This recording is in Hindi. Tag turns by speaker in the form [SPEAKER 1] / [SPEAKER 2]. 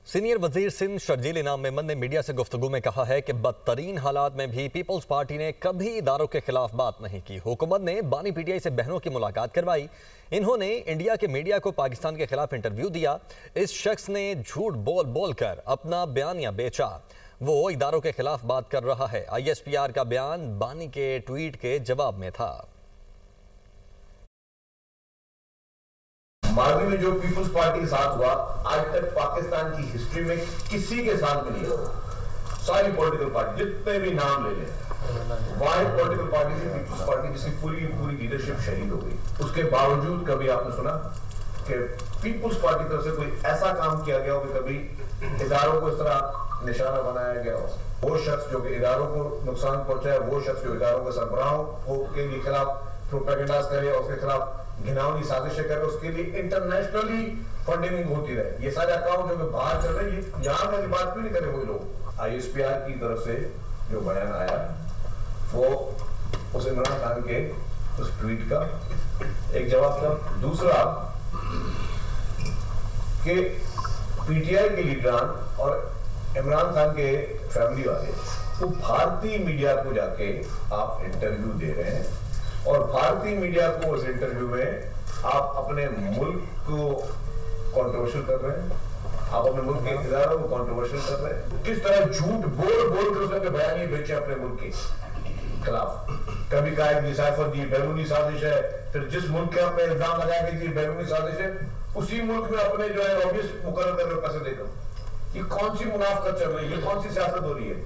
[SPEAKER 1] सीनियर वजीर सिंध शर्जील इनाम मेमन ने मीडिया से गुफ्तगू में कहा है कि बदतरीन हालात में भी पीपल्स पार्टी ने कभी इदारों के खिलाफ बात नहीं की। हुकूमत ने बानी पीटीआई से बहनों की मुलाकात करवाई। इन्होंने इंडिया के मीडिया को पाकिस्तान के खिलाफ इंटरव्यू दिया। इस शख्स ने झूठ बोल बोल कर अपना बयानिया बेचा। वो इदारों के खिलाफ बात कर रहा है। ISPR का बयान बानी के ट्वीट के जवाब में था।
[SPEAKER 2] मालवी में जो पीपुल्स पार्टी के साथ हुआ, आज तक पाकिस्तान की हिस्ट्री में किसी के साथ भी नहीं हुआ। सारी पॉलिटिकल पार्टी जितने भी नाम ले लें, वाहिद पॉलिटिकल पार्टी थी पीपुल्स पार्टी जिसकी पूरी लीडरशिप शहीद हो गई। उसके बावजूद कभी आपने सुना कि पीपुल्स पार्टी की तरफ से कोई ऐसा काम किया गया हो कि कभी इदारों को इस तरह निशाना बनाया गया हो? वो शख्स जो कि इदारों को नुकसान पहुंचाए, वो शख्स जो इदारों के सरबराहों के खिलाफ प्रोपेगेंडा करे और उसके खिलाफ घिनौनी साजिशें करे, उसके लिए इंटरनेशनली फंडिंग होती रहे। ये सारे अकाउंट जो बाहर चल रहे हैं, यहाँ वाली बात क्यों नहीं करे वही लोग? ISPR की तरफ से जो बयान आया वो उस इमरान खान के उस ट्वीट का एक जवाब था। दूसरा कि PTI के लीडरान और इमरान खान के फैमिली वाले वो भारतीय मीडिया को जाके आप इंटरव्यू दे रहे हैं और भारतीय मीडिया को उस इंटरव्यू में आप अपने मुल्क को कंट्रोवर्शियल कर रहे हैं, आप अपने मुल्क के इदारों को कंट्रोवर्शियल कर रहे हैं। किस तरह झूठ बोल बोल कर उसने बयान बेचे अपने मुल्क के खिलाफ। कभी कहा डिसाइफर दी बैरूनी साजिश है, फिर जिस मुल्क के आपने इल्जाम लगाया कि बैरूनी साजिश है, उसी मुल्क में अपने जो है लॉबिस्ट मुकर्रर कर पैसे देकर। ये कौन सी मुनाफकत चल रही है? ये कौन सी सियासत हो रही है?